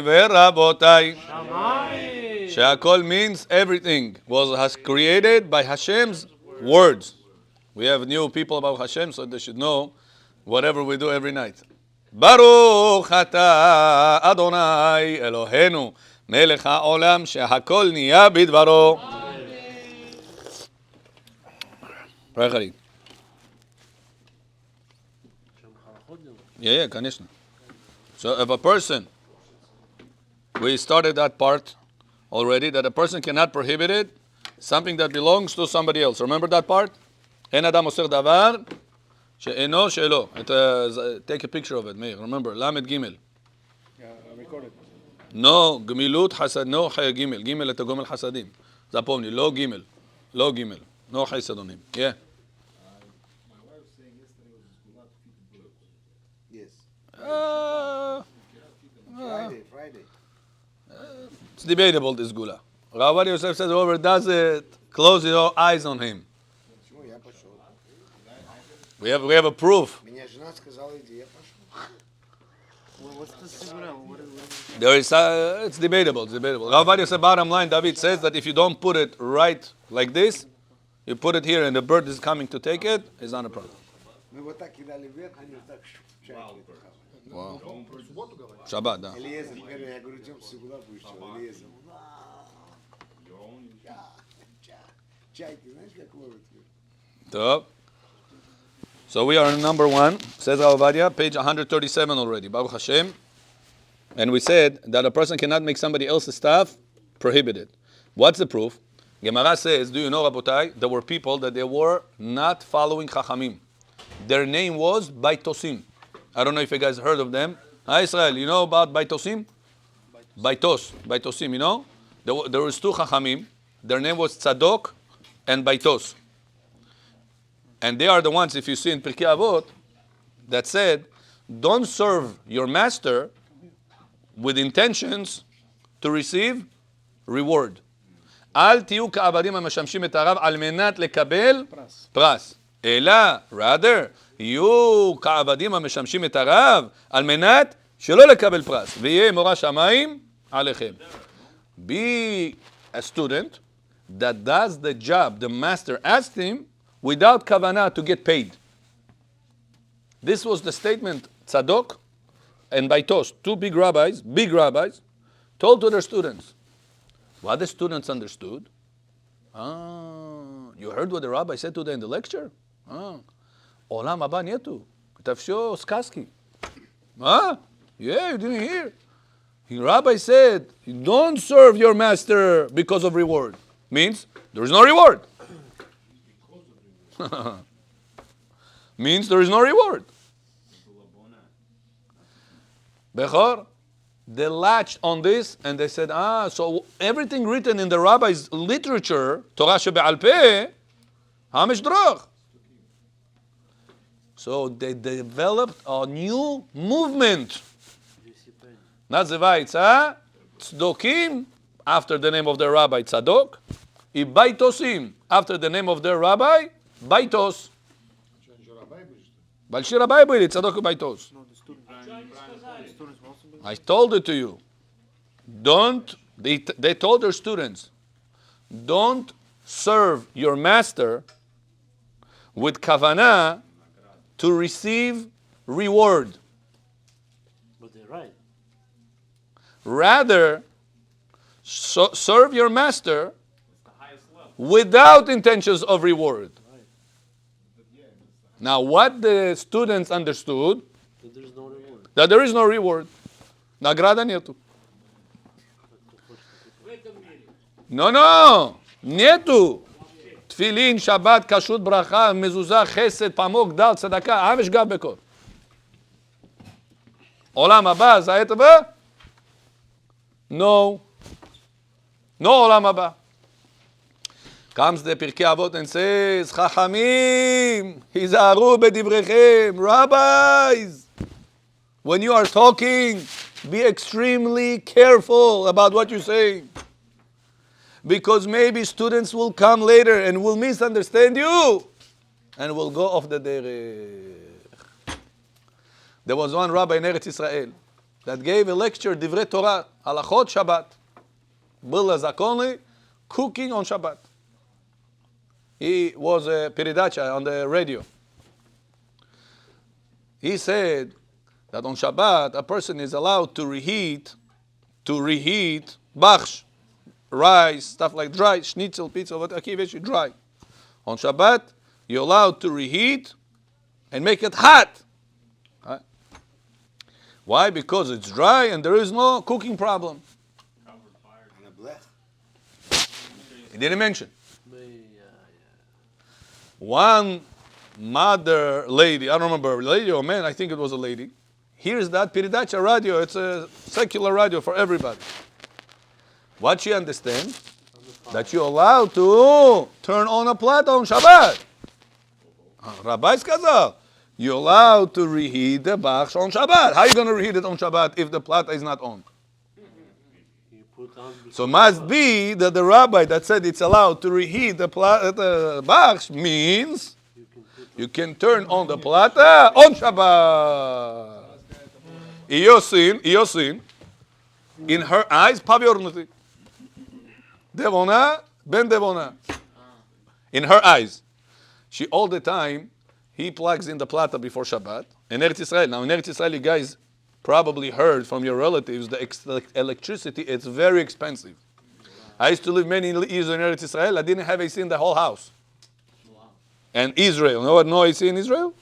ורבותיי, שהכל means everything has created by Hashem's words. We have new people about Hashem, so they should know whatever we do every night. Baruch atah Adonai Eloheinu melech haolam שהכל נהיה בדברו. פרחלי. Yeah, конечно. So if a person, we started that part already, that a person cannot prohibit it, something that belongs to somebody else. Remember that part? אין אדם מוסר דבר שאינו שלו. Take a picture of it, Meir. Remember, למד גימל. No, גמילות חסד, no חי גימל. גימל אתה גומל חסדים. זפומני, לא גימל. לא גימל. no חי סדונים. Yeah. Friday. It's debatable, this gula. Rabbi Yosef says whoever does it, close your eyes on him. We have a proof. What's the sigura? There is it's debatable. Rabbi Yosef, bottom line, David says that if you don't put it right like this, you put it here and the bird is coming to take it, it's not a problem. Wow. Shabbat, да. So we are in number 1, says Ovadia, page 137 already, Baruch Hashem. And we said that a person cannot make somebody else's stuff prohibited. What's the proof? Gemara says, do you know, Rabotai, there were people that they were not following Chachamim. Their name was Baitosim. I don't know if you guys heard of them. Hi Israel, you know about Baitosim? Baitosim, you know? There was 2 Chachamim. Their name was Tzadok and Baitos. And they are the ones, if you see in Pirkei Avot, that said, don't serve your master with intentions to receive reward. אל תהיו כעבדים המשמשים את הרב על מנת לקבל פרס. אלא, rather, יהיו כעבדים המשמשים את הרב על מנת שלא לקבל פרס. ויהיה מורא שמיים עליכם. Be a student that does the job the master asked him without kavanah to get paid. This was the statement Tzadok and Baitos, 2 big rabbis, told to their students. What the students understood? You heard what the rabbi said today in the lecture? Olam haba nietu. Tafsho skaski. Yeah, you didn't hear. The rabbi said, don't serve your master because of reward. Means there is no reward. Means there is no reward. Bechor, they latched on this and they said, so everything written in the rabbi's literature, Torah shebe'al peh, hamish droch. So they developed a new movement. Nazivai Tzdokim, after the name of their rabbi Tzadok, Baitosim, after the name of their rabbi Baitos. Balshir Rabbi Bili, Tzadok Baitos. I told it to you. They told their students, don't serve your master with kavanah to receive reward. But they're right. Rather, serve your master without intentions of reward. Right. Now, what the students understood, That there's no reward. that there is no reward. Nagrada nietu. No. Nietu. Tfilin, Shabbat, Kashrut, Bracha, Mezuzah, Chesed, Pamok, Dal, Tzedakah, Avish Gav Bekor. Olam haba, Zayet haba? No. No Olam haba. Comes the Pirkei Avot and says, Chachamim, hizaru bedivrechem, rabbis, when you are talking, be extremely careful about what you say. Because maybe students will come later and will misunderstand you and will go off the derech. There was one rabbi in Eretz Israel. that gave a lecture, Divrei Torah, Halachot Shabbat. Было законы, cooking on Shabbat. He was a передача on the radio. He said that on Shabbat, a person is allowed to reheat bachsh, rice, stuff like dry, schnitzel, pizza, whatever, dry. On Shabbat, you're allowed to reheat and make it hot. Right? Why? Because it's dry and there is no cooking problem. He didn't mention. One mother lady, I don't remember, lady or man, I think it was a lady, hears that передача radio, it's a secular radio for everybody. What she understands? That you're allowed to turn on a plata on Shabbat. Rabbi сказал, you're allowed to reheat the bachsh on Shabbat. How are you going to reheat it on Shabbat if the plata is not on? So must be that the rabbi that said it's allowed to reheat the bachsh means you can turn on the plata on Shabbat. Iosin, in her eyes, paviornuti. Devona, ben Devona. In her eyes. She all the time, he plugs in the plata before Shabbat. In Eretz Israel, now in Eretz Israel, you guys probably heard from your relatives, the electricity, it's very expensive. I used to live many years in Eretz Israel, I didn't have AC in the whole house. And Israel, you know what no AC in Israel?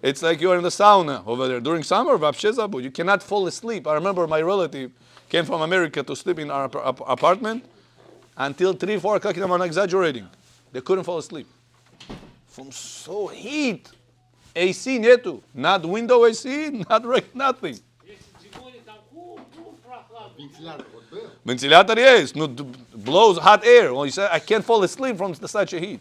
It's like you're in the sauna over there. During summer, you cannot fall asleep. I remember my relative came from America to sleep in our apartment until 3, 4 o'clock in the morning, I'm exaggerating. They couldn't fall asleep. From so heat. AC netu. Not window AC, not nothing. Ventilator, yes. No, blows hot air. Well, you say, I can't fall asleep from such a heat.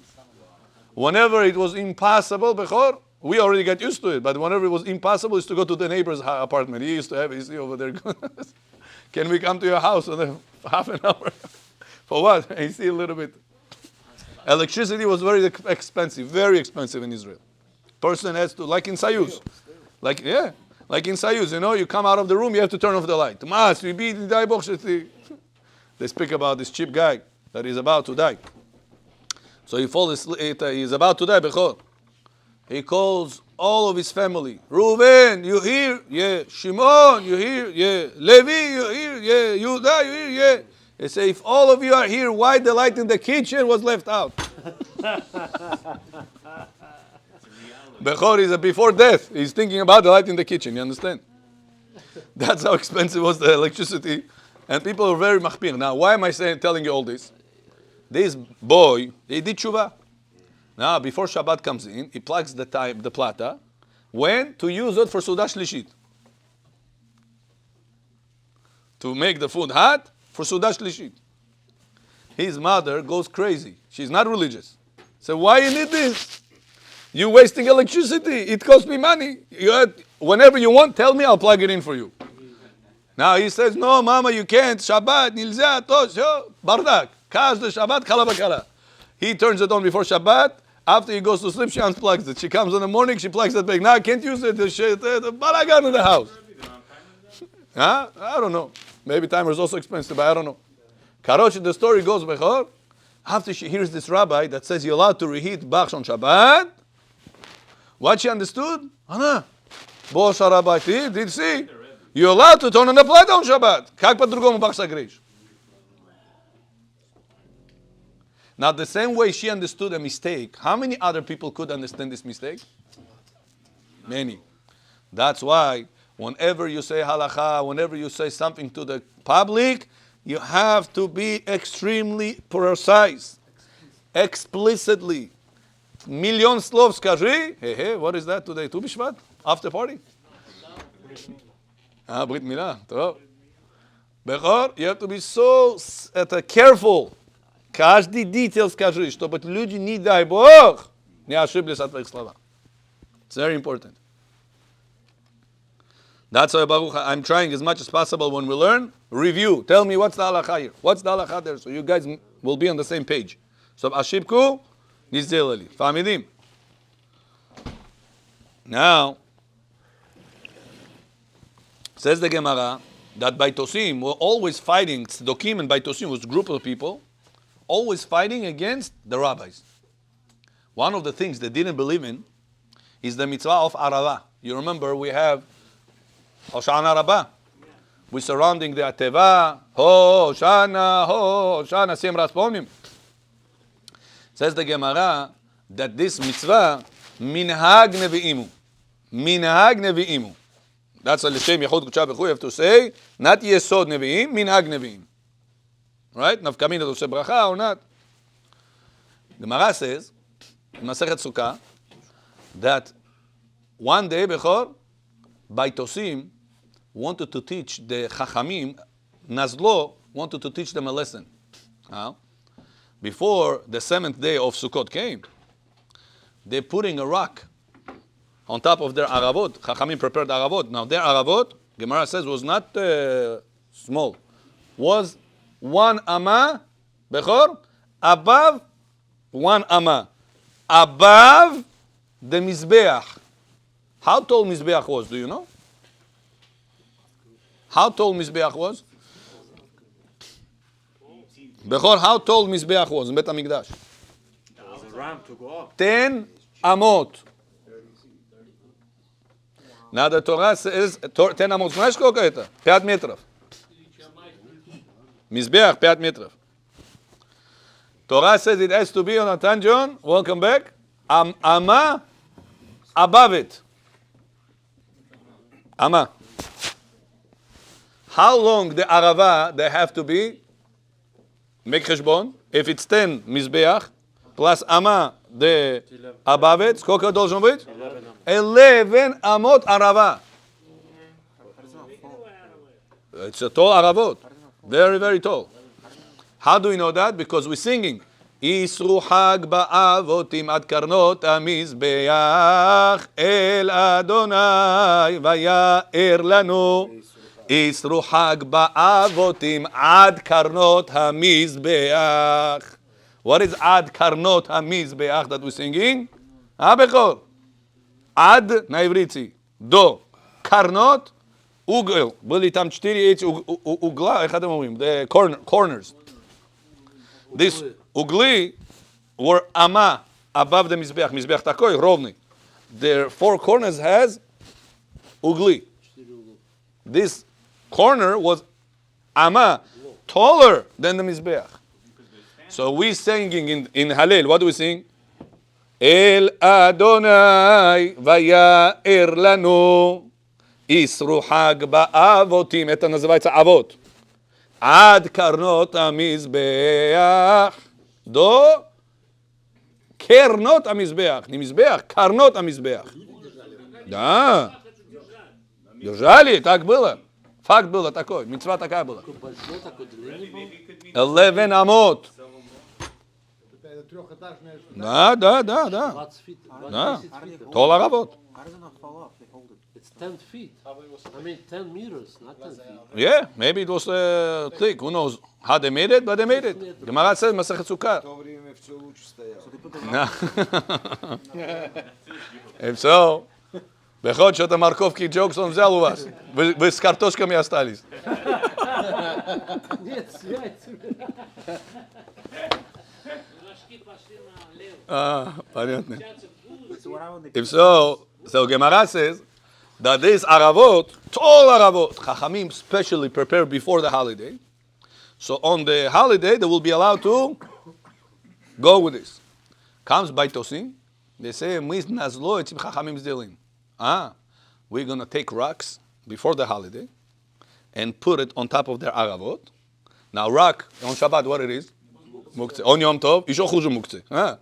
Whenever it was impossible, before, we already got used to it, but whenever it was impossible, is to go to the neighbor's apartment. He used to have AC over there. Can we come to your house in half an hour? For what? AC a little bit. Electricity was very expensive in Israel. Person has to, like in Soyuz. Like in Soyuz, you come out of the room, you have to turn off the light. They speak about this cheap guy that is about to die. So he falls asleep, he's about to die, Bechor. He calls all of his family. Reuven, you here? Yeah. Shimon, you here? Yeah. Levi, you here? Yeah. Yehuda, you here? Yeah. They say, if all of you are here, why the light in the kitchen was left out? Bechor is before death. He's thinking about the light in the kitchen, you understand? That's how expensive was the electricity. And people are very machpir. Now, why am I telling you all this? This boy, he did tshuva. Now, before Shabbat comes in, he plugs the plata. When? To use it for Sudah Shlishit. To make the food hot for Sudah Shlishit. His mother goes crazy. She's not religious. So why you need this? You're wasting electricity. It costs me money. Whenever you want, tell me, I'll plug it in for you. Now he says, no, mama, you can't. Shabbat, nilzeh, tosh, bardak. Każdy Shabbat, kala bakala. He turns it on before Shabbat. After he goes to sleep, she unplugs it. She comes in the morning, she plugs it back. Now I can't use it. The balagan in the house. Huh? I don't know. Maybe timer is also expensive, but I don't know. Karosh, the story goes, Bechor, after she hears this rabbi that says you're allowed to reheat bachsh on Shabbat, what she understood? Anna, Bosh Rabbi did see. You're allowed to turn on the plate on Shabbat. Как по-другому бахш согреешь? Now, the same way she understood a mistake, how many other people could understand this mistake? Many. That's why whenever you say halacha, whenever you say something to the public, you have to be extremely precise, explicitly. Million slov скажи. Hey, what is that today? Tu Bishvat? After party? Brit Milah. Bechor, you have to be so careful. Каждый detail скажи, чтобы люди, не дай Бог, не ошиблись от твоих слов. It's very important. That's why, Baruch, I'm trying as much as possible when we learn, review. Tell me what's the halacha here. What's the halacha there? So you guys will be on the same page. So, Ashibku, Nizdelali. Famidim. Now, Says the Gemara that Baitosim were always fighting, Tzedokim and Baitosim was a group of people, always fighting against the rabbis. One of the things they didn't believe in is the mitzvah of Arava. You remember we have Hoshana Rabbah. We're surrounding the Ateva. Hoshana, Sim Rasponim. Says the Gemara that this mitzvah, minhag nevi'imu. Minhag nevi'imu. That's a l'shem yachod kutsha b'chu. You have to say, not yesod nevi'im, minhag nevi'im. Right? Nafkamina to say bracha or not. Gemara says, in Masechet Sukkah, that one day, Bechor, Baitosim wanted to teach the Chachamim, Nazlo wanted to teach them a lesson. How? Before the 7th day of Sukkot came, they're putting a rock on top of their aravot. Chachamim prepared aravot. Now their aravot, Gemara says, was not small. Was 1 amma, Bechor, above 1 amma. Above the Mizbeach. How tall Mizbeach was, do you know? How tall Mizbeach was? Bechor, how tall Mizbeach was in Bet HaMikdash? There was a ramp to go up. 10 amot. Now the Torah says 10 amot. Знаешь, сколько это? 5 метров. Mizbeach, 5 метров. Torah says it has to be on a tangent. Welcome back. Amma above it. Amma. How long the arava they have to be? Make cheshbon. If it's 10 mizbeach plus amma the above it, сколько должен быть? 11 amot arava. It's a tall aravot. Very, very tall. How do we know that? Because we're singing. Isru hag ba'avotim ad karnot hamizbeach el Adonai vaya'er lanu. Isru hag ba'avotim ad karnot hamizbeach. What is ad karnot hamizbeach that we're singing? Bechor. Ad naivritzi. Do. Karnot. Ugel. были там 4 эти угла, איך אתם אומרים? The corners. This ugli were amma above the mizbeach. Mizbeach такой, ровный. The 4 corners has ugli. This corner was amma, taller than the mizbeach. So we singing in Hallel. What do we sing? El Adonai vaya'er lanu. Isru hag ba'avotim. Это называется авот. Ad karnot hamizbeach. Do кернот hamizbeach. Не мизбеах, карнот hamizbeach. Да. Держали, так было. Факт было такой, мицва такая была. 11 амот. Да. 20 feet. Да. Тол аравот. It's 10 feet. I mean 10 meters, not 10 feet. Yeah, maybe it was thick. Who knows how they made it, but they made it. Gemara says Masechet Sukkah. If so, выходит, что-то морковки jokes он взял у вас. Вы с картошками остались. Нет, связь. Понятно. If so Gemara says that these aravot, tall aravot, Chachamim specially prepared before the holiday. So on the holiday, they will be allowed to go with this. Comes Baitosim, they say, "Mis nazlo etzim Chachamim zdelim." We're going to take rocks before the holiday and put it on top of their aravot. Now rock, on Shabbat, what it is? Muktzeh. On Yom Tov, isho chuzu muktzeh.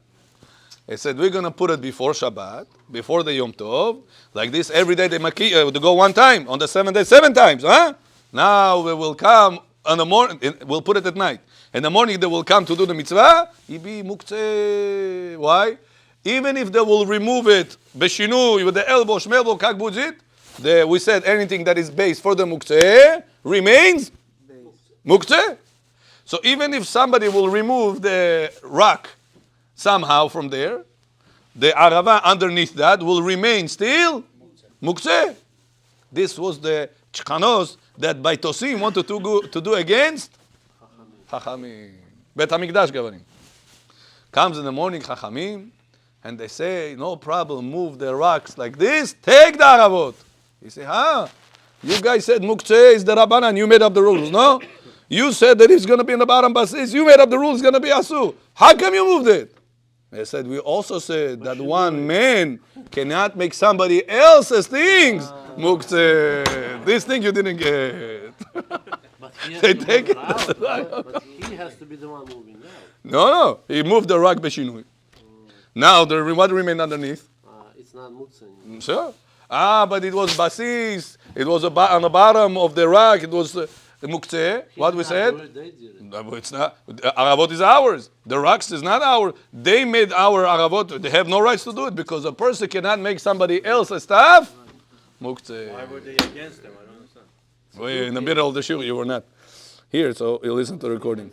They said, we're going to put it before Shabbat, before the Yom Tov. Like this, every day they go one time. On the 7th day, 7 times. Now we will come in the morning. We'll put it at night. In the morning, they will come to do the mitzvah. Ibi muktzeh. Why? Even if they will remove it, beshinu, with the elbow, shmelbo, kak budzit, we said anything that is base for the muktzeh remains muktzeh. So even if somebody will remove the rock somehow from there, the arava underneath that will remain still muktzeh. This was the Chkanos that by Tosim wanted to do against Chachamim. Bet HaMikdash Gavarim. Comes in the morning Chachamim, and they say, no problem, move the rocks like this, take the Aravot. He say, you guys said Muktzeh is the Rabbanan, you made up the rules, no? You said that it's going to be in the bottom basis, you made up the rules, it's going to be Asur. How come you moved it? They said, we also said that one man cannot make somebody else's things Muktzeh. This thing you didn't get. But he has They to take move it. it out, but he has to be the one moving out. No, he moved the rock Beshinui. Now, what remained underneath? It's not Muktzeh. Sure. But it was basis. It was on the bottom of the rock. It was Muktzeh. What we said? They did it. No, it's not. Aravot is ours. The rocks is not ours. They made our Aravot. They have no rights to do it because a person cannot make somebody else's stuff. Muktzeh. Why were they against them? I don't understand. Well, in the middle of the shul, you were not here, so you listen to the recording.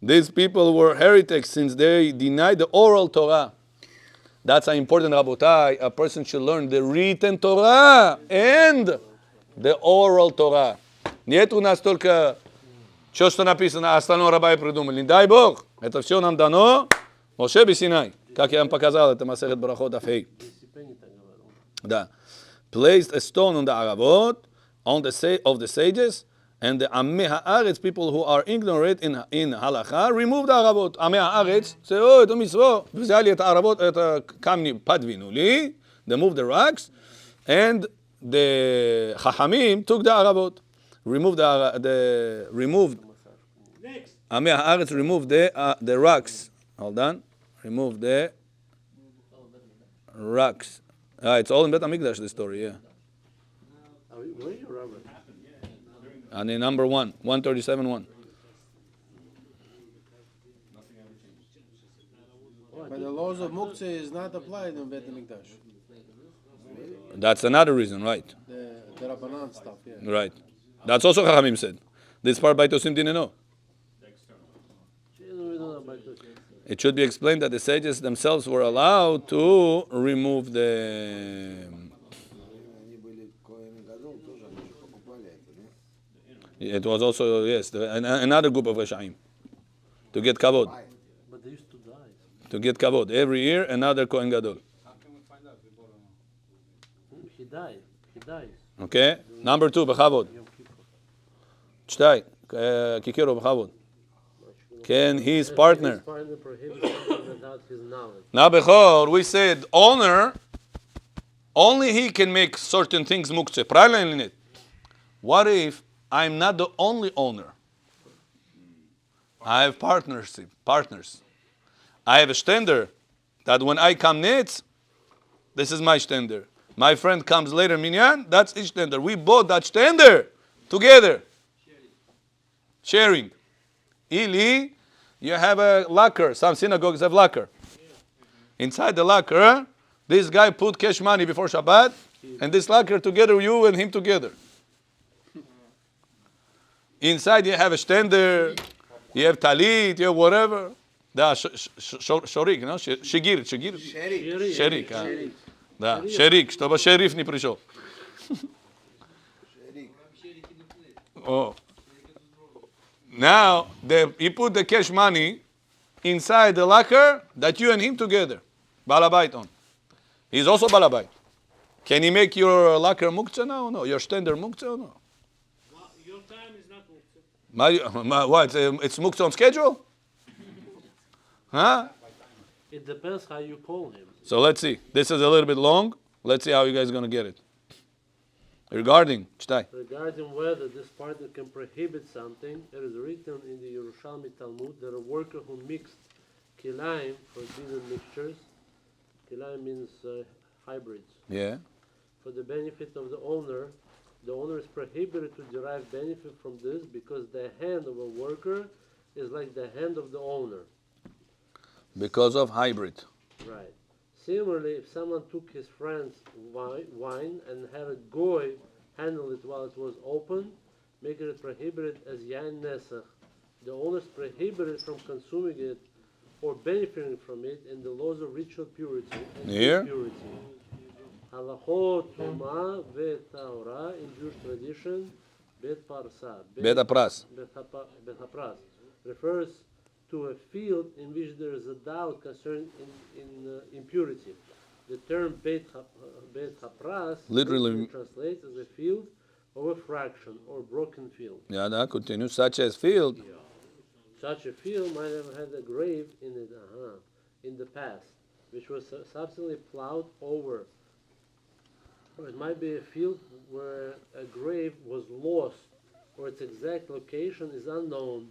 These people were heretics since they denied the oral Torah. That's how important, Rabotai. A person should learn the written Torah and the oral Torah. Нет у нас только что написано, а остальное рабы придумали. Не дай Бог, это все нам дано Моше бе-Синай. Как я вам показал, это Масехет Барахот Афей. Да. Placed a stone on the Aravot, on the sages, and the Amei Haaretz, people who are ignorant in Halacha, remove the Aravot. Amei Haaretz say, это מצווה. взяли это Aravot, это камни подвинули, they moved the rocks, and the Chachamim took the Aravot. Removed Amei Haaretz removed the rocks. Hold on. Remove the rocks. It's all in Bet HaMikdash, this story, yeah. Where are you, Robert? And in number 137:1. But the laws of Muktzeh is not applied in Bet HaMikdash. That's another reason, right? The Rabbanan stuff, yeah. Right. That's also Chachamim said. This part by Tosim didn't know. It should be explained that the sages themselves were allowed to remove the... It was also, yes, another group of Reshaim. To get kavod. But they used to die. To get kavod. Every year, another Kohen Gadol. He died. He dies. Okay? Number 2, בכבוד. שתיים, כיכרו בכבוד. Can his partner... His partner prohibits something without his knowledge. Now, before we said owner, only he can make certain things muktzeh. Правильно или нет? What if I'm not the only owner? I have partners. I have a stender that when I come next, this is my stender. My friend comes later, minyan, that's his stender. We bought that stender together. Sharing. Ili, you have a locker. Some synagogues have locker. Inside the locker, this guy put cash money before Shabbat, and this locker together, you and him together. Inside you have a stender, you have talit, you have whatever. Da shorik, no? Shigir. Sherik. Да, sherik, чтобы шериф не пришел. Oh. Now, he put the cash money inside the locker that you and him together. Balabait on. He's also balabait. Can he make your locker muktzah now or no? Your stender muktzah or no? Well, your time is not muktzah. What? It's muktzah on schedule? Huh? It depends how you call him. So let's see. This is a little bit long. Let's see how you guys are going to get it. Regarding whether this partner can prohibit something, it is written in the Yerushalmi Talmud that a worker who mixed kilayim, forbidden mixtures, kilayim means hybrids, Yeah. for the benefit of the owner is prohibited to derive benefit from this because the hand of a worker is like the hand of the owner. Because of hybrid. Right. Similarly, if someone took his friend's wine and had a goy handle it while it was open, making it prohibited as yain nesach, the owner is prohibited from consuming it or benefiting from it in the laws of ritual purity and Here? purity. Halachot, Tuma, V'Taora, in Jewish tradition, Bet Parsa. Bet Apras. Bet Hapras refers to a field in which there is a doubt concerning impurity. The term Bet Hapras Literally translates as a field of a fraction or broken field. Yeah, that continues. Such as field. Such a field might have had a grave in it in the past, which was subsequently plowed over. Or it might be a field where a grave was lost, or its exact location is unknown.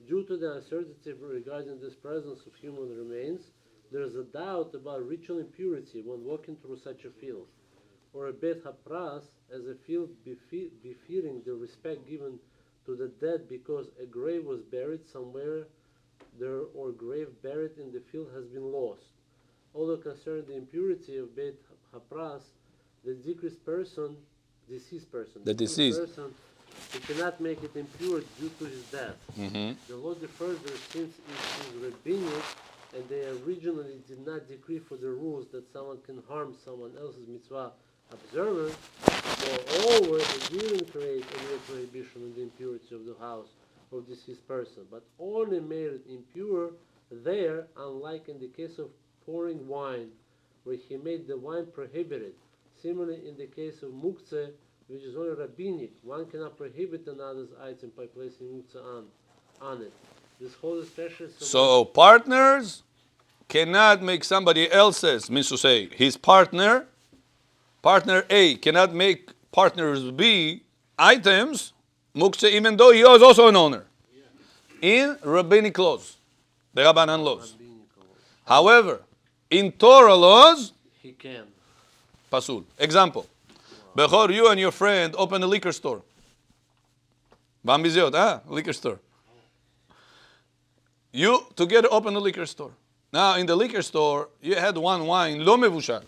Due to the uncertainty regarding this presence of human remains, there is a doubt about ritual impurity when walking through such a field. Or a Bet Hapras as a field befitting the respect given to the dead because a grave was buried somewhere there or grave buried in the field has been lost. Although concerning the impurity of Bet Hapras, the deceased person, he cannot make it impure due to his death. Mm-hmm. The law differs since it is rabbinic, and they originally did not decree for the rules that someone can harm someone else's mitzvah observance. Moreover, they didn't create any prohibition on the impurity of the house of deceased person, but only made it impure there, unlike in the case of pouring wine, where he made the wine prohibited. Similarly, in the case of muktzeh, which is only rabbinic, one cannot prohibit another's item by placing muktzeh on it. This holds especially. So partners cannot make somebody else's, means to say, his partner A cannot make partners B items, muktzeh, even though he is also an owner. In rabbinic laws, the Rabbanan laws. However, in Torah laws, he can. Pasul. Example. Bechor, you and your friend open a liquor store. Bambiziot, liquor store. You together open a liquor store. Now, in the liquor store, you had one wine, lo mevushal.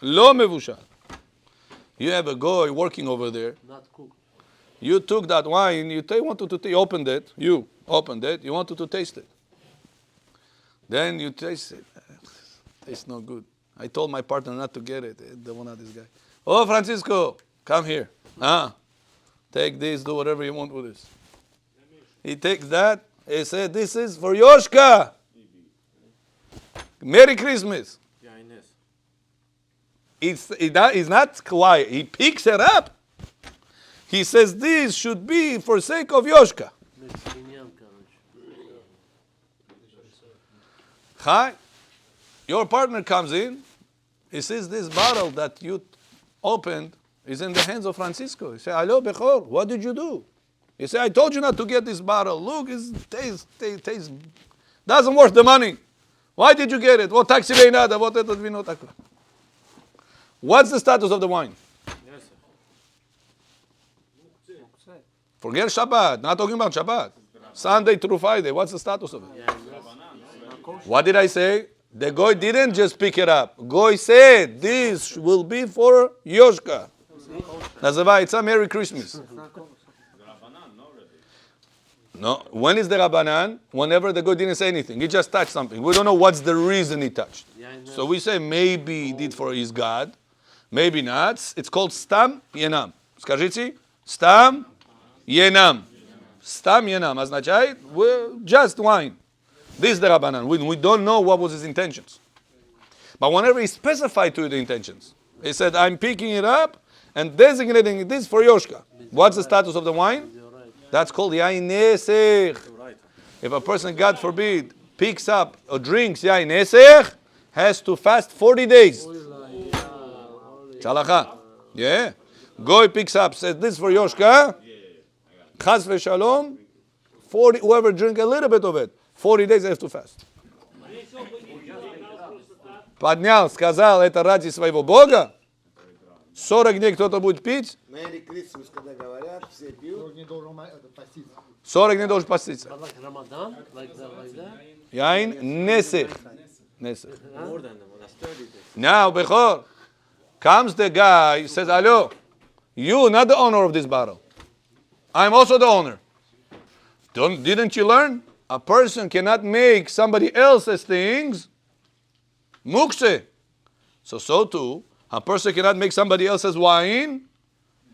Lo mevushal. You have a guy working over there. Not cooked. You took that wine, you opened it, you wanted to taste it. Then you taste it. Tastes no good. I told my partner not to get it. They don't want this guy. Oh, Francisco, come here. Take this, do whatever you want with this. He takes that. He said, this is for Yoshka. Merry Christmas. It's not quiet. He picks it up. He says, this should be for sake of Yoshka. Hi. Your partner comes in. He says, this bottle that you opened is in the hands of Francisco. He said, hello, Bechor, what did you do? He said, I told you not to get this bottle. Look, it tastes, doesn't worth the money. Why did you get it? What's the status of the wine? Forget Shabbat, not talking about Shabbat. Sunday through Friday, what's the status of it? What did I say? The goy didn't just pick it up. Goy said, this will be for Yoshka. That's why it's a Merry Christmas. No, when is the Rabbanan? Whenever the goy didn't say anything. He just touched something. We don't know what's the reason he touched. So we say maybe he did for his God. Maybe not. It's called Stam Yenam. Скажите, Stam Yenam. Stam Yenam. Означает just wine. This is the Rabbanan. We don't know what was his intentions. But whenever he specified to you the intentions, he said, I'm picking it up and designating this for Yoshka. What's the status of the wine? That's called Yain Nesech. If a person, God forbid, picks up or drinks Yain Nesech, has to fast 40 days. Chalacha. Yeah. Goy picks up, says, this is for Yoshka. Chas v'shalom. 40, whoever drink a little bit of it, 40 days they have to fast. Поднял, сказал, это ради своего Бога. 40 дней кто-то будет пить. 40 дней должен поститься. Яин Несech. Now, Bechor, comes the guy, says, hello, you not the owner of this bottle. I'm also the owner. Didn't you learn? A person cannot make somebody else's things muktzeh. So too, A person cannot make somebody else's wine.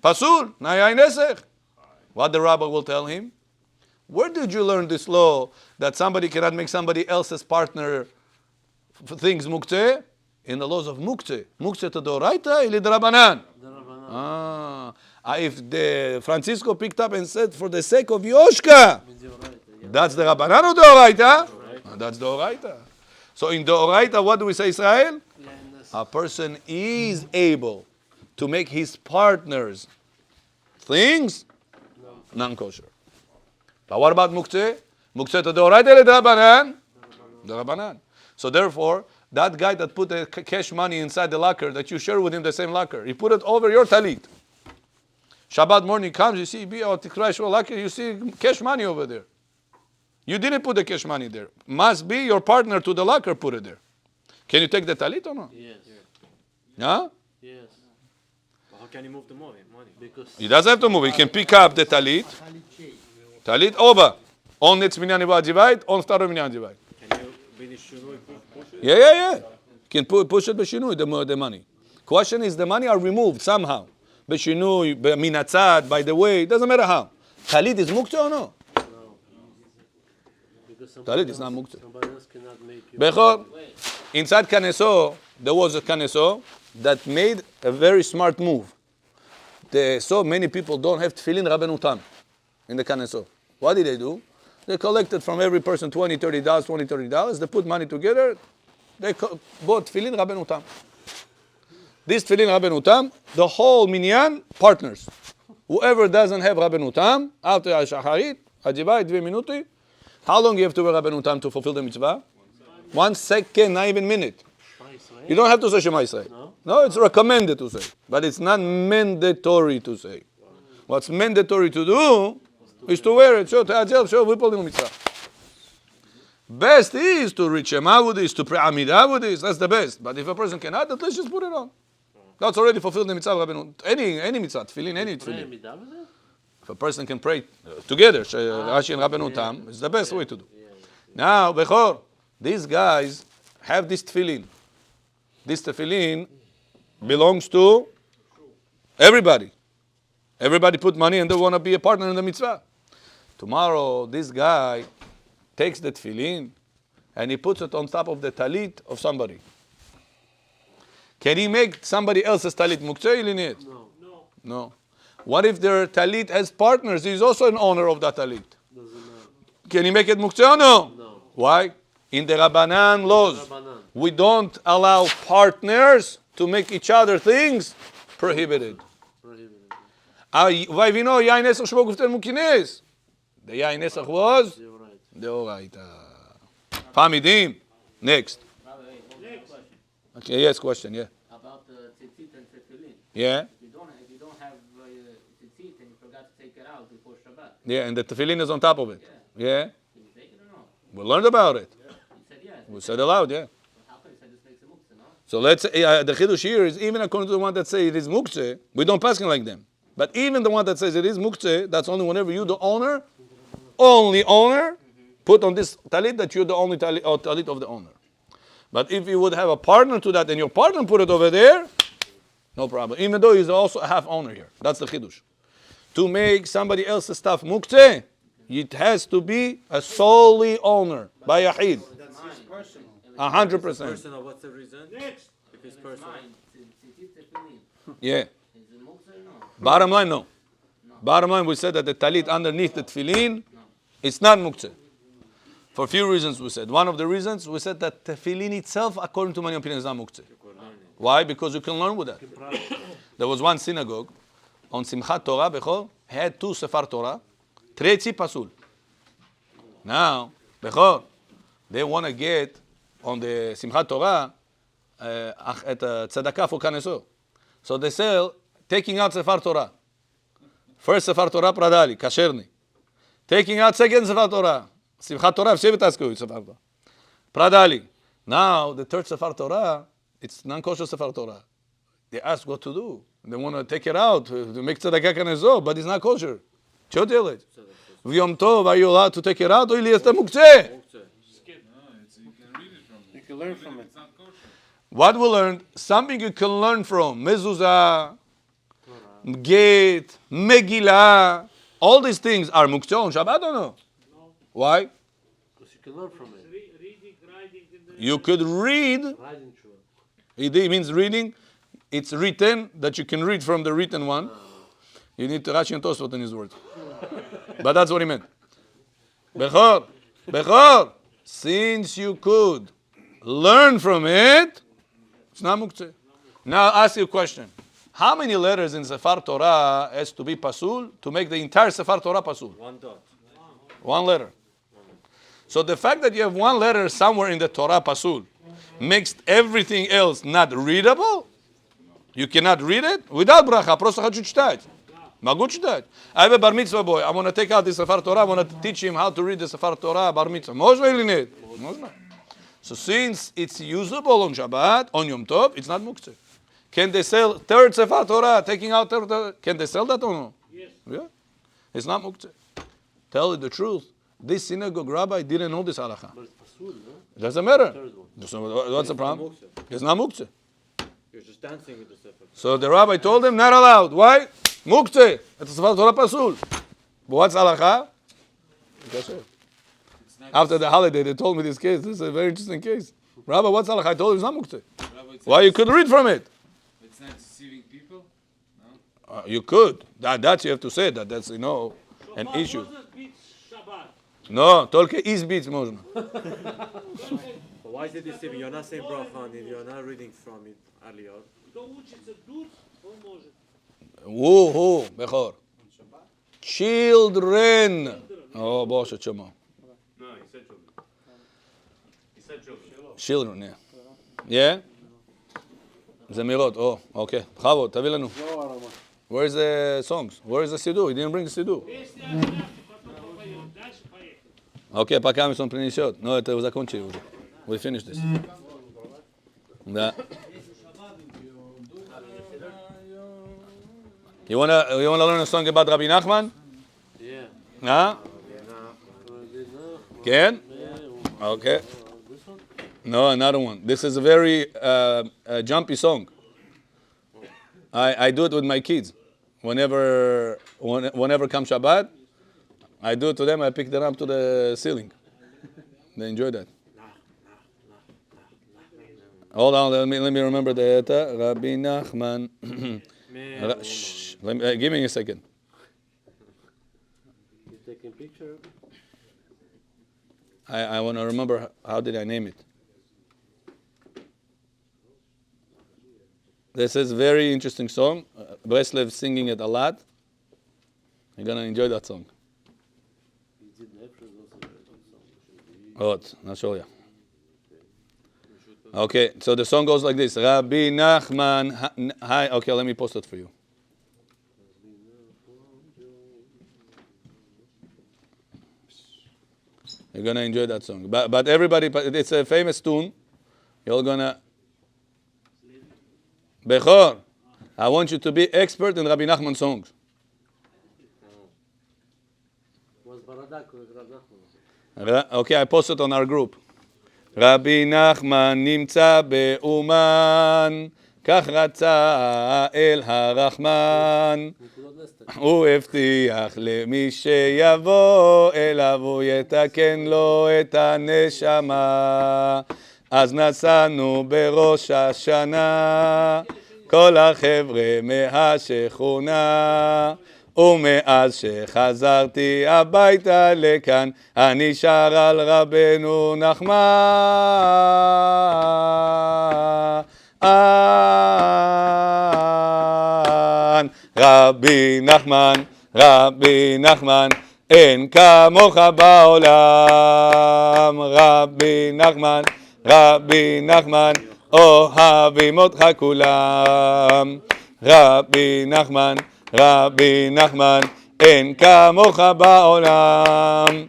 Pasul, na yain nesech. What the rabbi will tell him? Where did you learn this law that somebody cannot make somebody else's partner for things muktzeh? In the laws of muktzeh. Muktzeh to doraita ili drabanan. If the Francisco picked up and said, for the sake of Yoshka, that's the Rabbanan or the Oraita? That's the Oraita. So in the Oraita, what do we say, Israel? A person is able to make his partners things non-kosher. But what about Muktzeh? Muktzeh to the Oraita or the Rabbanan? The Rabbanan. So therefore, that guy that put the cash money inside the locker, that you share with him the same locker, he put it over your talit. Shabbat morning comes, you see, you see cash money over there. You didn't put the cash money there. Must be your partner to the locker put it there. Can you take the talit or not? Yes. Huh? Yes. How can you move the money? Because He doesn't have to move. He can pick up the talit. Talit over. On next minyan divide, on start minyan divide. Can you finish push it? Yeah. Can push it b'shinui, the money. Question is, the money are removed somehow. B'shinui, minatzad, by the way, it doesn't matter how. Talit is muktzeh or no? because Talit is not muktzeh. somebody else cannot make you. Bechor, inside Kaneso, there was a Kaneso that made a very smart move. So many people don't have tefillin rabbenutam in the Kaneso. What did they do? They collected from every person $20, $30. They put money together. They bought tefillin rabbenutam. This tefillin rabbenutam, the whole minyan, partners. Whoever doesn't have rabbenutam, after Shacharit, Ajibai, 2 minuti, how long you have to wear rabbenutam to fulfill the mitzvah? 1 second, not even minute. You don't have to say Shema Yisrael. No, it's recommended to say, but it's not mandatory to say. What's mandatory to do is to wear it. Show fulfilling mitzvah. Best is to read Shema with this, to pray Amidah with this. That's the best. But if a person cannot, at least just put it on. That's already fulfilled the mitzvah. Any mitzvah, tefillin, any tefillin. If a person can pray together, Rashi and Rabbeinu Tam, it's the best way to do. Now, Bechor, these guys have this tefillin. This tefillin belongs to everybody. Everybody put money and they want to be a partner in the mitzvah. Tomorrow, this guy takes the tefillin and he puts it on top of the talit of somebody. Can he make somebody else's talit muktzeh? No. What if their talit has partners? He's also an owner of that talit. Can he make it muktzeh or no? No. Why? In the Rabbanan laws, we don't allow partners to make each other things prohibited. Why we know Yain Nesach Shmo Gufter Mukines? The Yain Nesach was the Oraita. Famidim. Next. Okay, yes, question, yeah. About the tzitzit and tefillin. Yeah. If you don't have tzitzit and you forgot to take it out before Shabbat. Yeah, and the tefillin is on top of it. Yeah. Can you take it or no? We learned about it. You said yes. We said aloud, yeah. How come you said this makes a muktzah, no? So let's say, the Chidush here is, even according to the one that says it is muktzeh, we don't pass it like them. But even the one that says it is muktzeh, that's only whenever you, the owner, only owner, put on this talit that you're the only talit of the owner. But if you would have a partner to that and your partner put it over there, no problem. Even though he's also a half owner here. That's the Chidush. To make somebody else's stuff muktzeh, it has to be a solely owner by Yahid. That's his personal. 100%. Personal, what's the reason? Next. If it's personal. Tzitzit, tefillin. Yeah. Is it muktzah or no? Bottom line, no. Bottom line, we said that the talit underneath the tefillin, it's not muktzeh. For a few reasons we said. One of the reasons, we said that tefillin itself, according to many opinions, is not muktzeh. Why? Because you can learn with that. There was one synagogue on Simchat Torah, Bechor, had 2 Sefer Torah, Treci Pasul. Now, Bechor, they want to get on the Simchat Torah at tzedakah for Kaneso. So they sell, taking out Sefer Torah. First Sefer Torah, Pradali, Kasherni. Taking out second Sefer Torah. Simchat Torah, Sefer Torah. Pradali. Now, the third Sefer Torah, it's non-kosher Sefer Torah. They ask what to do. They want to take it out to make tzedakah kanezo, but it's not kosher. Chodelet. V'yom tov, are you allowed to take it out? Or you muktzeh? You can learn from it. What we learned, something you can learn from. Mezuzah, Get, Megillah, all these things are muktzeh on Shabbat or no? Why? Because you can learn from it. Reading, writing, You could read, Writing true. it means reading. It's written, that you can read from the written one. You need to Rashi and Tosfot in his words. But that's what he meant. Bechor, since you could learn from it, it's not muktzeh. Now I'll ask you a question. How many letters in Sefer Torah has to be pasul to make the entire Sefer Torah pasul? One dot. One letter. So the fact that you have one letter somewhere in the Torah pasul makes everything else not readable? You cannot read it? Without bracha, просто хочу читать. Могу читать. I have a bar mitzvah boy. I want to take out the Sefer Torah. I want to teach him how to read the Sefer Torah, bar mitzvah. Можно или нет? Можно. So since it's usable on Shabbat, on Yom Tov, it's not muktzeh. Can they sell third Sefer Torah, taking out third Torah? Can they sell that or no? Yes. Yeah. It's not muktzeh. Tell you the truth. This synagogue rabbi didn't know this halacha. But it's pasul, no? It doesn't matter. Third one. So what's the problem? It's not muktzeh. You're just dancing with the sefer. So the rabbi told him, not allowed. Why? Muktzeh. It's a Sefer Torah pasul. But what's halacha? After the holiday, they told me this case. This is a very interesting case. Rabbi, what's halacha? I told him it's not muktzeh. Why? You could read from it. It's not deceiving people? You could. That's you have to say that. That's, an issue. Moses beats Shabbat. No, только избить можно. But why is it deceiving? You're not saying bracha on it. You're not reading from it, Aliyot. Кто учится тут, он может. Who, Bechor? Children. Oh, Boshe Chemo. No, he said children. He said children. Children, yeah. Yeah? Zemirot, oh, okay. Chavo, תביא לנו. Where's the songs? Where's the siddur? He didn't bring the siddur. Если оставьте, потом попоем. Дальше поехали. Okay, пока мы сон принесет. Но это закончили уже. We finished this. Да. You wanna learn a song about Rabbi Nachman? Yeah. Huh? Can? Okay. This one? No, another one. This is a very jumpy song. I do it with my kids. Whenever comes Shabbat, I do it to them. I pick them up to the ceiling. They enjoy that. Hold on, let me remember the Rabbi Nachman. Give me a second. You taking picture? I want to remember how did I name it. This is a very interesting song. Breslev singing it a lot. You're gonna enjoy that song. You did April also very good song. What? I'll show you. Okay, so the song goes like this. Rabbi Nachman. Hi. Okay, let me post it for you. You're gonna enjoy that song. But everybody, it's a famous tune. You're gonna. Bechor, I want you to be expert in Rabbi Nachman songs. Was Baradak with Rabbi Nachman? Okay, I posted on our group. רבי נחמן נמצא באומן, כך רצה אל הרחמן. הוא הבטיח למי שיבוא אליו, הוא יתקן לו את הנשמה. אז נסענו בראש השנה, כל החבר'ה מהשכונה. ומאז שחזרתי הביתה לכאן, אני שר על רבנו נחמן. רבי נחמן, רבי נחמן, אין כמוך בעולם. רבי נחמן, רבי נחמן, אוהבים אותך כולם. רבי נחמן, רבי נחמן, אין כמוך בעולם.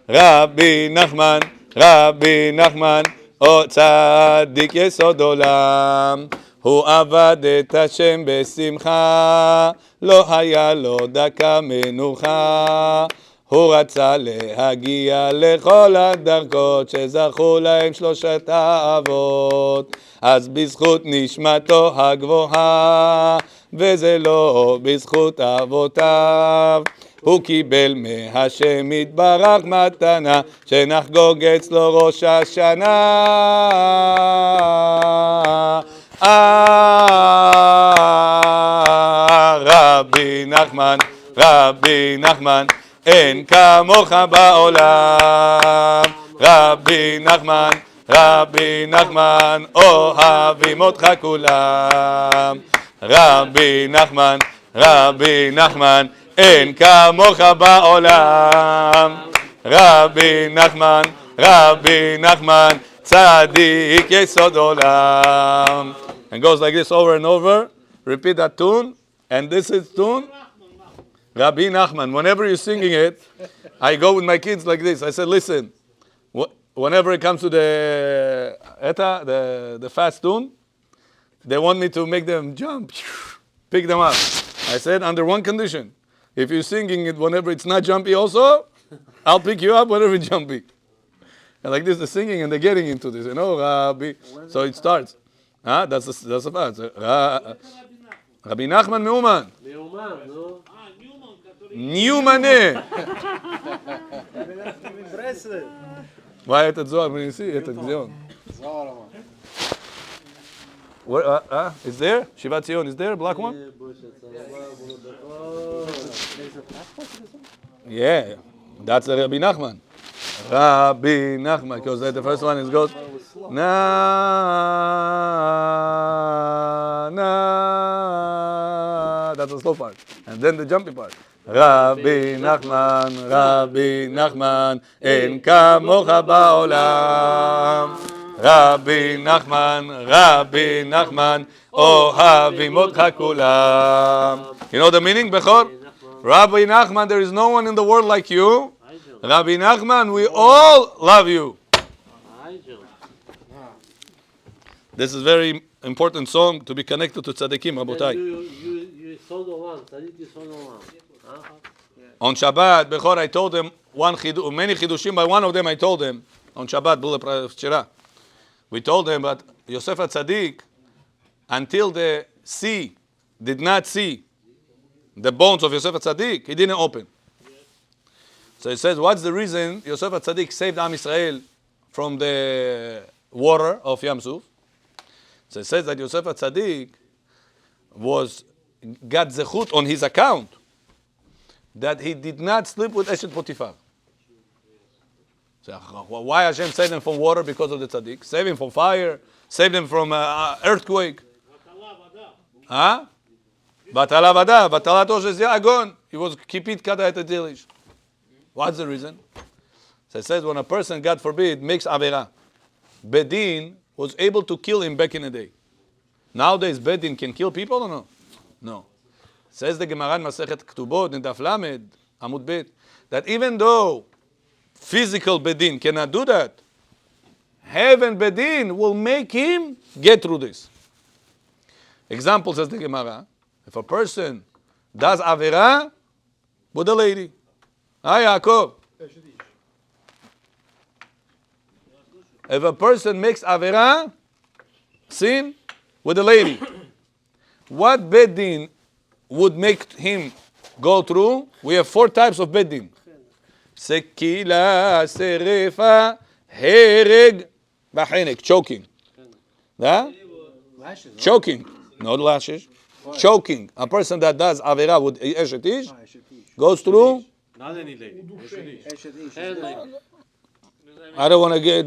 רבי נחמן, רבי נחמן, או צדיק יסוד עולם. הוא עבד את השם בשמחה, לא היה לו דקה מנוחה. הוא רצה להגיע לכל הדרכות שזכו להם שלושת האבות. אז בזכות נשמתו הגבוהה, וזה לא בזכות אבותיו. הוא קיבל מהשם יתברך מתנה, שנחגוג אצלו ראש השנה. רבי נחמן, רבי נחמן, אין כמוך בעולם. רבי נחמן, רבי נחמן, אוהבים אותך כולם. רבי נחמן, רבי נחמן, אין כמוך בעולם. רבי נחמן, רבי נחמן, צדיק יסוד עולם. And goes like this over and over. Repeat that tune. And this is tune. Rabbi Nachman. Whenever you're singing it, I go with my kids like this. I said, listen, whenever it comes to the fast tune, they want me to make them jump, pick them up. I said, under one condition. If you're singing it whenever it's not jumpy also, I'll pick you up whenever it's jumpy. And like this, they're singing and they're getting into this, Rabbi. So it starts. That's the part. Rabbi Nachman Meuman. מאומן, נו. ניומן, Newman. Why этот Zohar? When you see it, где он? Where? Is there? Shivat Zion is there? Black one? Yeah, that's the Rabbi Nachman. Rabbi Nachman, because the first one is goes na na. That's the slow part, and then the jumpy part. Rabbi Nachman, Rabbi Nachman, en kamocha ba'olam. Rabbi Nachman, Rabbi Nachman, ohavim otcha kulam. You know the meaning, Bechor? Rabbi Nachman, there is no one in the world like you. Rabbi Nachman, we all love you. This is very important song to be connected to tzaddikim, Rabotai. You sold one, tzaddik you sold one. On Shabbat, Bechor, I told them many chidushim. By one of them, I told them on Shabbat, v'chera. We told them, but Yosef HaTzadik, until the sea did not see the bones of Yosef HaTzadik, he didn't open. So it says, what's the reason Yosef HaTzadik saved Am Yisrael from the water of Yam Suf? So it says that Yosef HaTzadik got zechut on his account that he did not sleep with Eshet Potifar. So why Hashem saved him from water? Because of the tzaddik. Save him from fire. Save him from earthquake. Huh? Batala vada. Batala toshes agon. He was kipit kada et dilish. What's the reason? So it says when a person, God forbid, makes avera, Bedin was able to kill him back in the day. Nowadays, Bedin can kill people or no? No. Says the Gemara in Masechet Ketubot in Daf Lamed, Amud Bet, that even though physical Bedin cannot do that, heaven Bedin will make him get through this. Example, says the Gemara, if a person does avera with a lady, hi Yaakov. If a person makes avera, sin, with a lady, what Bedin would make him go through? We have 4 types of Bedin. Sekila, serefa, hereg, bahenek, choking. Yeah? Choking. Not lashes. Choking. A person that does avera with Eshet Ish goes through. Not any lady. I don't want to get.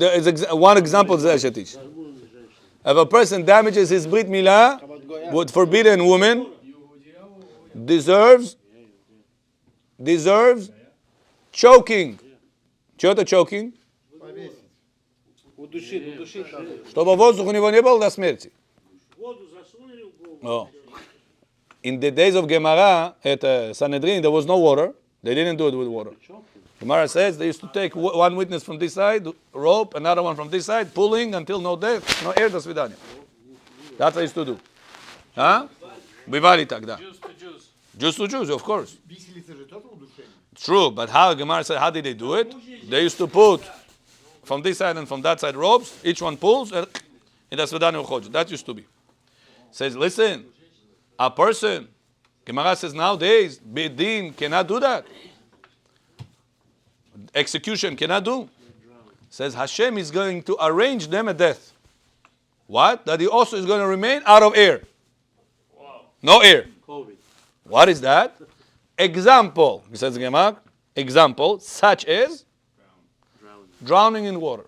One example is Eshet Ish. If a person damages his Brit Milah with forbidden woman, deserves choking. Что это choking? Чтобы воздух у него не был до смерти. Oh. In the days of Gemara at Sanhedrin, there was no water. They didn't do it with water. Gemara says they used to take one witness from this side, rope, another one from this side, pulling until no death, no air, до свидания. That's what they used to do. Huh? Бывали тогда. Jews to Jews, of course. True, but how Gemara said, how did they do it? They used to put from this side and from that side ropes. Each one pulls, and that used to be. Says, listen, a person, Gemara says nowadays, Bedin cannot do that. Execution cannot do. Says Hashem is going to arrange them a death. What? That he also is going to remain out of air. No air. COVID. What is that? Example, he says Gemara, example, such as drowning in water.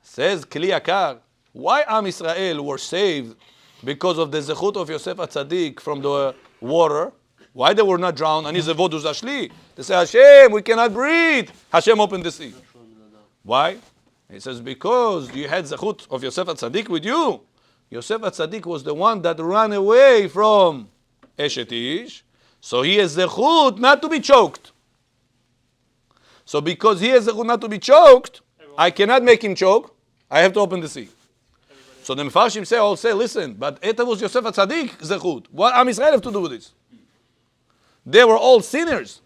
Says Kli Yakar, why Am Israel were saved because of the zechut of Yosef HaTzadik from the water? Why they were not drowned? And he's a vodu zashli. They say, Hashem, we cannot breathe. Hashem opened the sea. Why? He says, because you had zechut of Yosef HaTzadik with you. Yosef HaTzadik was the one that ran away from Eshet Ish. So he has zechut not to be choked. So because he has zechut not to be choked, I cannot make him choke. I have to open the sea. So the Mefarshim say, listen, but it was Yosef HaTzadik zechut. What Am Israel have to do with this? They were all sinners.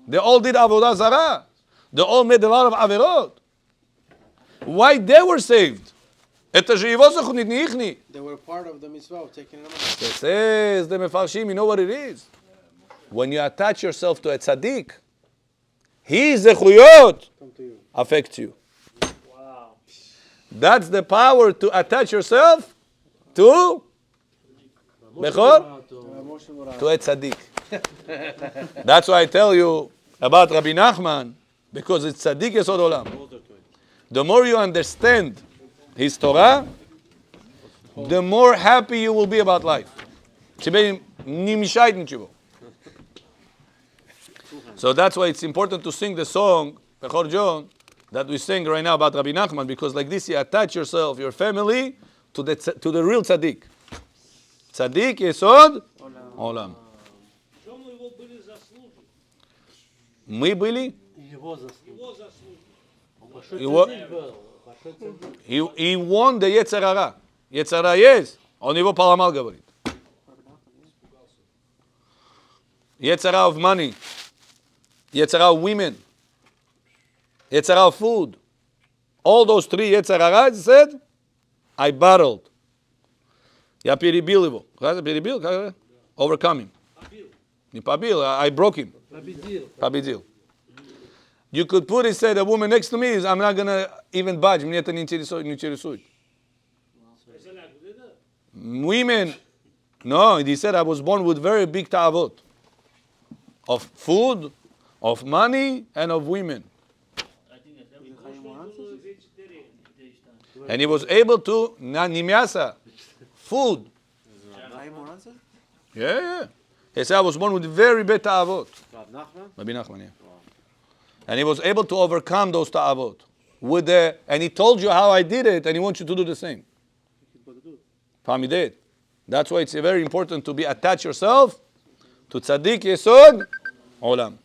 They all did avodah zarah. They all made a lot of averot. Why they were saved? They were part of the mitzvah of taking it out. It says the Mefarshim, you know what it is? When you attach yourself to a tzaddik, his zechuyot affects you. Wow. That's the power to attach yourself to Bechor, to a tzaddik. That's why I tell you about Rabbi Nachman, because it's tzaddik yesod olam. The more you understand his Torah, the more happy you will be about life. So that's why it's important to sing the song, Bechor John, that we sing right now about Rabbi Nachman, because like this you attach yourself, your family, to the real tzaddik. Tzaddik yesod olam. Мы были? Его заслуги. He won the Yetzer Hara. Yetzer Hara есть, он его поломал, говорит. Yetzer Hara of money, Yetzer Hara of women, Yetzer Hara of food. All those three Yetzer Hara, he said, I battled. Я перебил его. Перебил? Overcome him. Не побил, I broke him. Победил. You could put, he said, a woman next to me, I'm not going to even budge. Мне это не интересует. Women, no, he said, I was born with very big ta'avot. Of food, of money, and of women. And he was able to, nimyasa, food. Yeah. He said, I was born with very bad ta'avot. Rabbi Nachman, yeah. And he was able to overcome those ta'avot. And he told you how I did it, and he wants you to do the same. He did. That's why it's very important to be attached yourself to tzaddik yesod olam.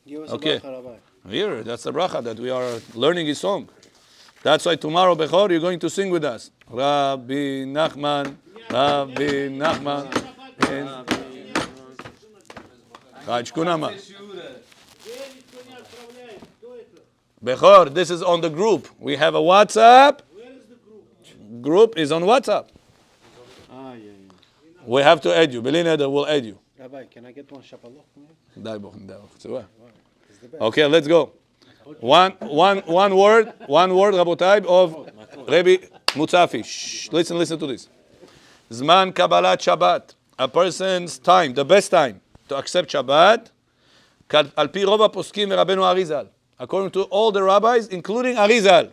Okay. Here, that's the bracha that we are learning his song. That's why tomorrow, Bechor, you're going to sing with us. Rabbi Nachman, Rabbi Nachman. Bechor, this is on the group. We have a WhatsApp. Where is the group? Group is on WhatsApp. We have to add you. Belinda will add you. Rabbi, can I get one shapaloch from Dai you? Okay, let's go. One word, Rabotai, of Rabbi Mutzafi. Shh, listen to this. Zman Kabbalat Shabbat. A person's time, the best time to accept Shabbat, al pi rov poskim v'Rabbeinu Arizal. According to all the rabbis, including Arizal.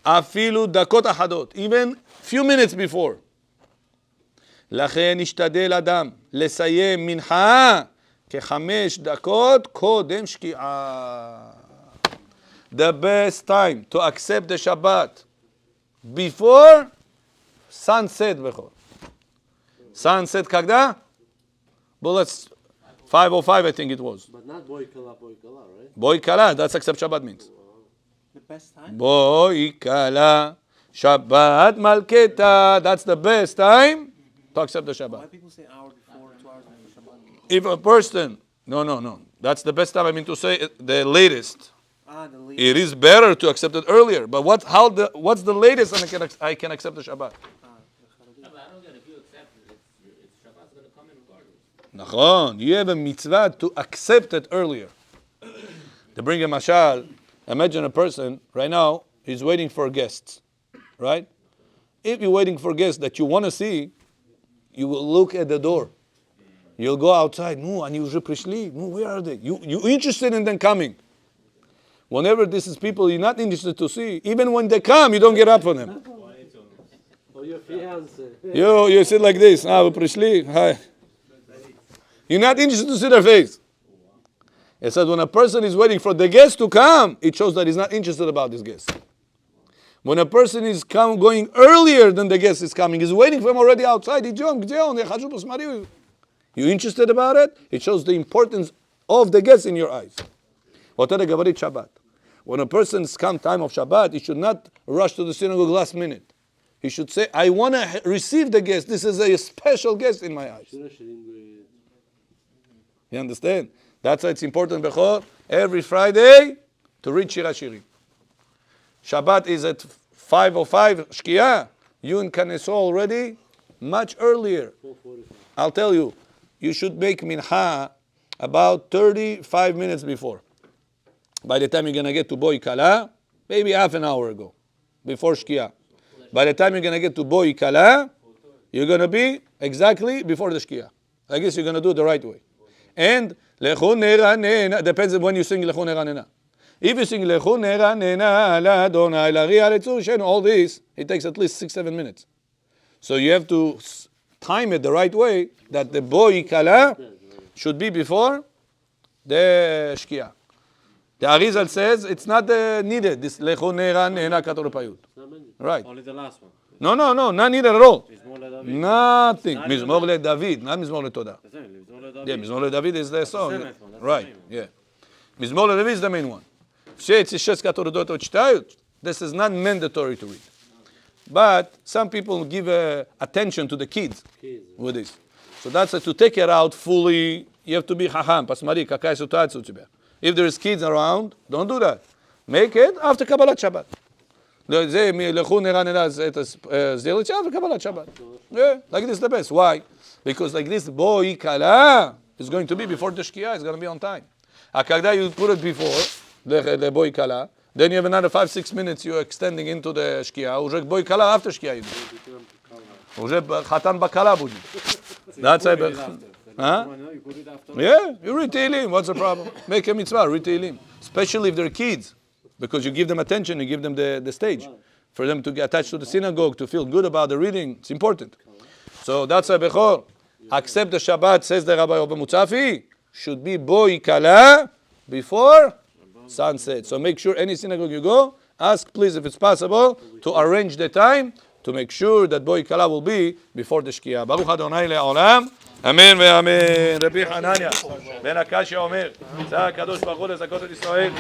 Afilu dakot ahadot, even few minutes before. לכן ישתדל אדם לסיים מנחה כ5 דקות קודם שקיעה. The best time to accept the Shabbat before sunset. Sunset когда? Well, let's 5:05, I think it was. But not boy kala, right? Boy kala, that's accept Shabbat means. The best time? Boy kala, Shabbat malketa, that's the best time to accept the Shabbat. Why people say hour before, 2 hours before Shabbat? If a person No. That's the best time. I mean to say the latest. The lead. It is better to accept it earlier. But what's the latest and I can accept the Shabbat? No, but I don't get if you accept it. It's Shabbat's going to come in regardless. Nachon. You have a mitzvah to accept it earlier. To bring a mashal, imagine a person right now, he's waiting for guests, right? If you're waiting for guests that you want to see, you will look at the door. You'll go outside. No, они уже пришли. No, where are they? You interested in them coming. Whenever this is people you're not interested to see, even when they come, you don't get up for them. Or your fiance. You sit like this. Вы пришли. Hi. You're not interested to see their face. It says when a person is waiting for the guest to come, it shows that he's not interested about this guest. When a person is going earlier than the guest is coming, he's waiting for him already outside. You interested about it? It shows the importance of the guest in your eyes. When a person's come time of Shabbat, he should not rush to the synagogue last minute. He should say, I want to receive the guest. This is a special guest in my eyes. You understand? That's why it's important, Bechor, every Friday to read Shir HaShirim. Shabbat is at 5:05, Shkia. You in Kaneso already much earlier. I'll tell you, you should make mincha about 35 minutes before. By the time you're going to get to Boi Kala, maybe half an hour ago, before Shkia. By the time you're going to get to Boi Kala, you're going to be exactly before the Shkia. I guess you're going to do it the right way. And Lechu Neranena, depends on when you sing Lechu Neranena. If you sing Lechu Neranena, La Adonai, La Ria Letzu Shenu, all this, it takes at least 6-7 minutes. So you have to time it the right way, that the Boi Kala should be before the Shkia. The Arizal says it's not needed, this Lechu Neranena Kator Payut. Right. Only the last one. No, not needed at all. Mizmor LeDavid. Nothing. Mizmor LeDavid, not Mizmor LeTodah. Mizmor LeDavid. Yeah, Mizmor LeDavid is the song. That's the Right, main one. yeah. Mizmor LeDavid is the main one. This is not mandatory to read. But some people give attention to the kids with this. So that's to take it out fully, you have to be chacham. Посмотри, какая ситуация у тебя. If there is kids around, don't do that. Make it after Kabbalat Shabbat. Сделайте after Kabbalat Shabbat. Yeah, like this is the best. Why? Because like this, Boi Kala is going to be before the Shkia, it's going to be on time. Когда you put it before the Boi Kala, then you have another 5-6 minutes you're extending into the Shkia. Уже Boi Kala after Shkia you do. Уже Chatan Bakala будет. That's why. Huh? You put it after. Yeah, you read Tehillim. What's the problem? Make a mitzvah, read Tehillim. Especially if they're kids. Because you give them attention, you give them the stage. For them to get attached to the synagogue, to feel good about the reading, it's important. So that's why Bechor, accept the Shabbat, says the Rabbi Ovadia Mutzafi, should be Boi Kala before sunset. So make sure any synagogue you go, ask please if it's possible to arrange the time to make sure that Boi Kala will be before the Shkia. Baruch Adonai le'olam. אמן ואמן. רבי חנניה בן הקשיא אומר, זה הקדוש ברוך הוא לזכות את ישראל.